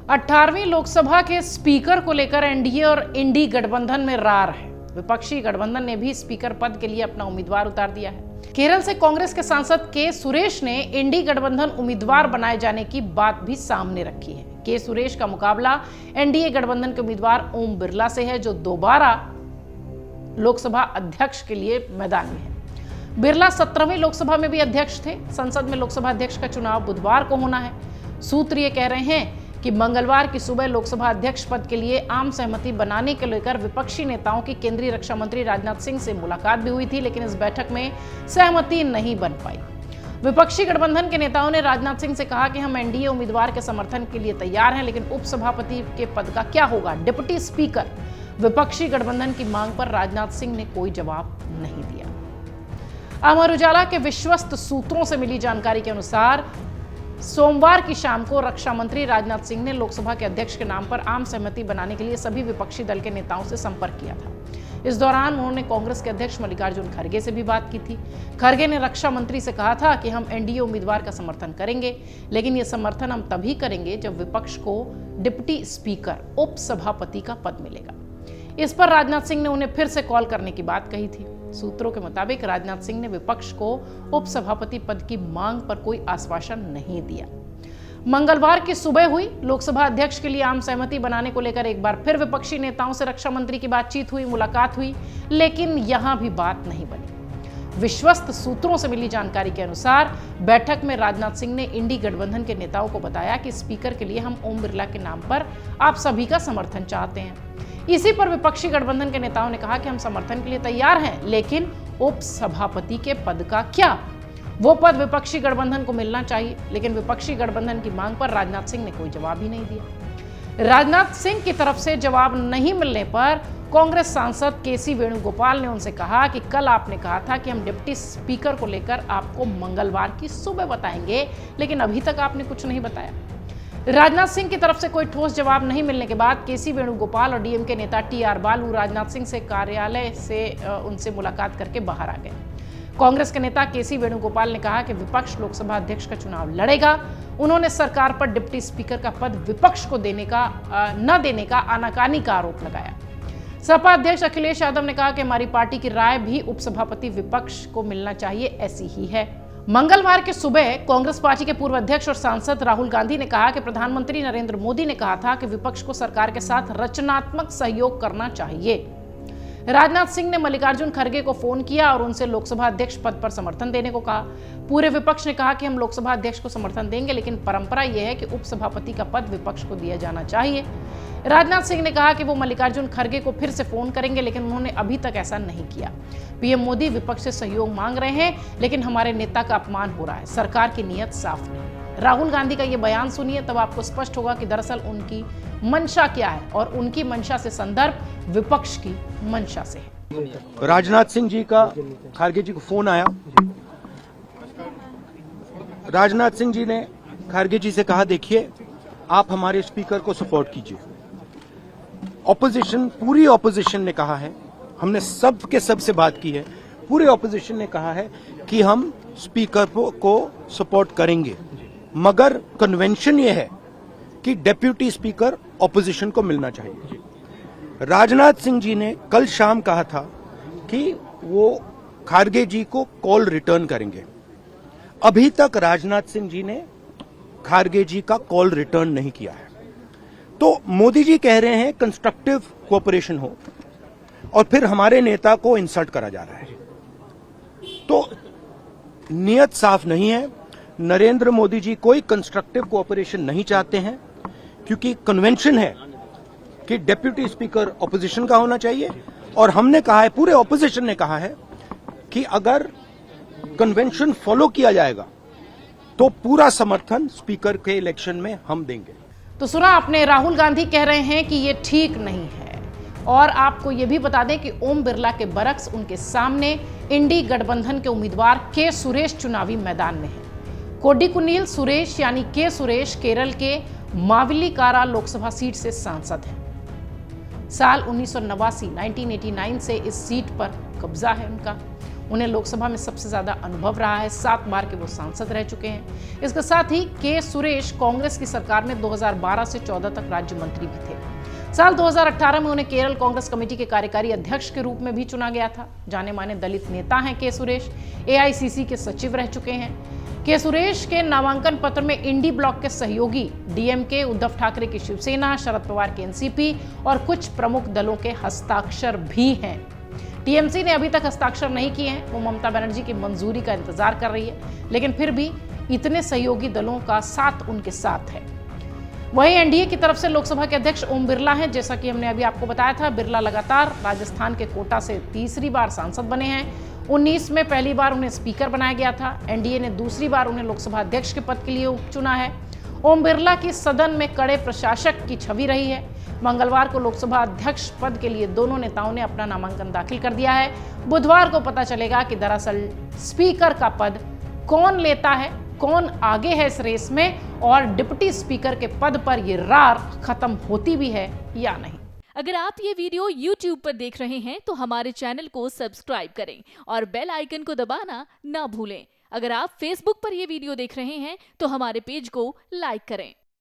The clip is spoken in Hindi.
18वीं लोकसभा के स्पीकर को लेकर एनडीए और इंडी गठबंधन में रार है। विपक्षी गठबंधन ने भी स्पीकर पद के लिए अपना उम्मीदवार उतार दिया है। केरल से कांग्रेस के सांसद के सुरेश ने इंडी गठबंधन उम्मीदवार बनाए जाने की बात भी सामने रखी है। के सुरेश का मुकाबला एनडीए गठबंधन के उम्मीदवार ओम बिरला से है, जो दोबारा लोकसभा अध्यक्ष के लिए मैदान में है। बिरला 17वीं लोकसभा में भी अध्यक्ष थे। संसद में लोकसभा अध्यक्ष का चुनाव बुधवार को होना है। सूत्र ये कह रहे हैं कि मंगलवार की सुबह लोकसभा अध्यक्ष पद के लिए आम सहमति बनाने के लेकर विपक्षी नेताओं की केंद्रीय रक्षा मंत्री राजनाथ सिंह से मुलाकात भी हुई थी, लेकिन इस बैठक में सहमति नहीं बन पाई। विपक्षी गठबंधन के नेताओं ने राजनाथ सिंह से कहा कि हम एनडीए उम्मीदवार के समर्थन के लिए तैयार हैं, लेकिन उपसभापति के पद का क्या होगा, डिप्टी स्पीकर। विपक्षी गठबंधन की मांग पर राजनाथ सिंह ने कोई जवाब नहीं दिया। अमर उजाला के विश्वस्त सूत्रों से मिली जानकारी के अनुसार सोमवार की शाम को रक्षा मंत्री राजनाथ सिंह ने लोकसभा के अध्यक्ष के नाम पर आम सहमति बनाने के लिए सभी विपक्षी दल के नेताओं से संपर्क किया था। इस दौरान उन्होंने कांग्रेस के अध्यक्ष मल्लिकार्जुन खड़गे से भी बात की थी। खड़गे ने रक्षा मंत्री से कहा था कि हम एनडीए उम्मीदवार का समर्थन करेंगे, लेकिन यह समर्थन हम तभी करेंगे जब विपक्ष को डिप्टी स्पीकर, उपसभापति का पद मिलेगा। इस पर राजनाथ सिंह ने उन्हें फिर से कॉल करने की बात कही थी। सूत्रों के मुताबिक राजनाथ सिंह ने विपक्ष को उपसभापति पद की मांग पर कोई आश्वासन नहीं दिया। मंगलवार की सुबह हुई लोकसभा अध्यक्ष के लिए आम सहमति बनाने को लेकर एक बार फिर विपक्षी नेताओं से रक्षा मंत्री की बातचीत हुई, मुलाकात हुई, लेकिन यहां भी बात नहीं बनी। विश्वस्त सूत्रों से मिली जानकारी के अनुसार बैठक में राजनाथ सिंह ने इंडी गठबंधन के नेताओं को बताया कि स्पीकर के लिए हम ओम बिरला के नाम पर आप सभी का समर्थन चाहते हैं। इसी पर विपक्षी गठबंधन के नेताओं ने कहा कि हम समर्थन के लिए तैयार हैं, लेकिन उपसभापति के पद का क्या? वो पद विपक्षी गठबंधन को मिलना चाहिए, लेकिन विपक्षी गठबंधन की मांग पर राजनाथ सिंह ने कोई जवाब ही नहीं दिया। राजनाथ सिंह की तरफ से जवाब नहीं मिलने पर कांग्रेस सांसद केसी वेणुगोपाल ने उनसे कहा कि कल आपने कहा था कि हम डिप्टी स्पीकर को लेकर आपको मंगलवार की सुबह बताएंगे, लेकिन अभी तक आपने कुछ नहीं बताया। राजनाथ सिंह की तरफ से कोई ठोस जवाब नहीं मिलने के बाद केसी वेणुगोपाल और डीएमके नेता टीआर बालू राजनाथ सिंह से कार्यालय से उनसे मुलाकात करके बाहर आ गए। कांग्रेस के नेता केसी वेणुगोपाल ने कहा कि विपक्ष लोकसभा अध्यक्ष का चुनाव लड़ेगा। उन्होंने सरकार पर डिप्टी स्पीकर का पद विपक्ष को न देने का आनाकानी का आरोप लगाया। सपा अध्यक्ष अखिलेश यादव ने कहा कि हमारी पार्टी की राय भी उपसभापति विपक्ष को मिलना चाहिए, ऐसी ही है। मंगलवार की सुबह कांग्रेस पार्टी के पूर्व अध्यक्ष और सांसद राहुल गांधी ने कहा कि प्रधानमंत्री नरेंद्र मोदी ने कहा था कि विपक्ष को सरकार के साथ रचनात्मक सहयोग करना चाहिए। राजनाथ सिंह ने मल्लिकार्जुन खड़गे को फोन किया और उनसे लोकसभा अध्यक्ष पद पर समर्थन देने को कहा। पूरे विपक्ष ने कहा कि हम लोकसभा अध्यक्ष को समर्थन देंगे, लेकिन परंपरा यह है कि उपसभापति का पद विपक्ष को दिया जाना चाहिए। राजनाथ सिंह ने कहा कि वो मल्लिकार्जुन खड़गे को फिर से फोन करेंगे, लेकिन उन्होंने अभी तक ऐसा नहीं किया। पीएम मोदी विपक्ष से सहयोग मांग रहे हैं, लेकिन हमारे नेता का अपमान हो रहा है, सरकार की नीयत साफ नहीं। राहुल गांधी का ये बयान सुनिए, तब आपको स्पष्ट होगा कि दरअसल उनकी मंशा क्या है, और उनकी मंशा से संदर्भ विपक्ष की मंशा से है। राजनाथ सिंह जी का खड़गे जी को फोन आया। राजनाथ सिंह जी ने खड़गे जी से कहा, देखिए आप हमारे स्पीकर को सपोर्ट कीजिए। ऑपोजिशन, पूरी ऑपोजिशन ने कहा है, हमने सब के सब से बात की है, पूरे ऑपोजिशन ने कहा है कि हम स्पीकर को सपोर्ट करेंगे, मगर कन्वेंशन ये है कि डेप्यूटी स्पीकर ऑपोजिशन को मिलना चाहिए। राजनाथ सिंह जी ने कल शाम कहा था कि वो खड़गे जी को कॉल रिटर्न करेंगे। अभी तक राजनाथ सिंह जी ने खड़गे जी का कॉल रिटर्न नहीं किया है। तो मोदी जी कह रहे हैं कंस्ट्रक्टिव कोऑपरेशन हो, और फिर हमारे नेता को इंसल्ट करा जा रहा है। तो नियत साफ नहीं है। नरेंद्र मोदी जी कोई कंस्ट्रक्टिव कोऑपरेशन नहीं चाहते हैं, क्योंकि कन्वेंशन है कि डेप्यूटी स्पीकर ऑपोजिशन का होना चाहिए, और हमने कहा है, पूरे ऑपोजिशन ने कहा है कि अगर कन्वेंशन फॉलो किया जाएगा तो पूरा समर्थन स्पीकर के इलेक्शन में हम देंगे। तो सुना आपने, राहुल गांधी कह रहे हैं कि ये ठीक नहीं है। और आपको ये भी बता दें कि ओम बिरला के बरक्स उनके सामने इंडी गठबंधन के उम्मीदवार के सुरेश चुनावी मैदान में हैं। कोडिकुनिल सुरेश यानी के सुरेश केरल के मावेलिक्कारा लोकसभा सीट से सांसद हैं। साल 1989 से इस सीट पर कब्जा है उनका। उन्हें लोकसभा में सबसे ज्यादा अनुभव रहा है, 7 बार के वो सांसद रह चुके हैं। इसके साथ ही के सुरेश कांग्रेस की सरकार में 2012 से 14 तक राज्य मंत्री भी थे। साल 2018 में उन्हें केरल कांग्रेस कमेटी के कार्यकारी अध्यक्ष के रूप में भी चुना गया था। जाने माने दलित नेता हैं के सुरेश, एआईसीसी के सचिव रह चुके हैं। के सुरेश के नामांकन पत्र में इंडी ब्लॉक के सहयोगी डीएमके, उद्धव ठाकरे की शिवसेना, शरद पवार के एनसीपी और कुछ प्रमुख दलों के हस्ताक्षर भी हैं। टीएमसी ने अभी तक हस्ताक्षर नहीं किए हैं, वो ममता बनर्जी की मंजूरी का इंतजार कर रही है, लेकिन फिर भी इतने सहयोगी दलों का साथ उनके साथ है। वहीं एनडीए की तरफ से लोकसभा के अध्यक्ष ओम बिरला हैं। जैसा कि हमने अभी आपको बताया था, बिरला लगातार राजस्थान के कोटा से तीसरी बार सांसद बने हैं। 19 में पहली बार उन्हें स्पीकर बनाया गया था। एनडीए ने दूसरी बार उन्हें लोकसभा अध्यक्ष के पद के लिए चुना है। ओम बिरला की सदन में कड़े प्रशासक की छवि रही है। मंगलवार को लोकसभा अध्यक्ष पद के लिए दोनों नेताओं ने अपना नामांकन दाखिल कर दिया है। बुधवार को पता चलेगा कि दरअसल स्पीकर का पद कौन लेता है, कौन आगे है इस रेस में, और डिप्टी स्पीकर के पद पर ये रार खत्म होती भी है या नहीं। अगर आप ये वीडियो YouTube पर देख रहे हैं तो हमारे चैनल को सब्सक्राइब करें और बेल आइकन को दबाना ना भूलें। अगर आप Facebook पर ये वीडियो देख रहे हैं तो हमारे पेज को लाइक करें।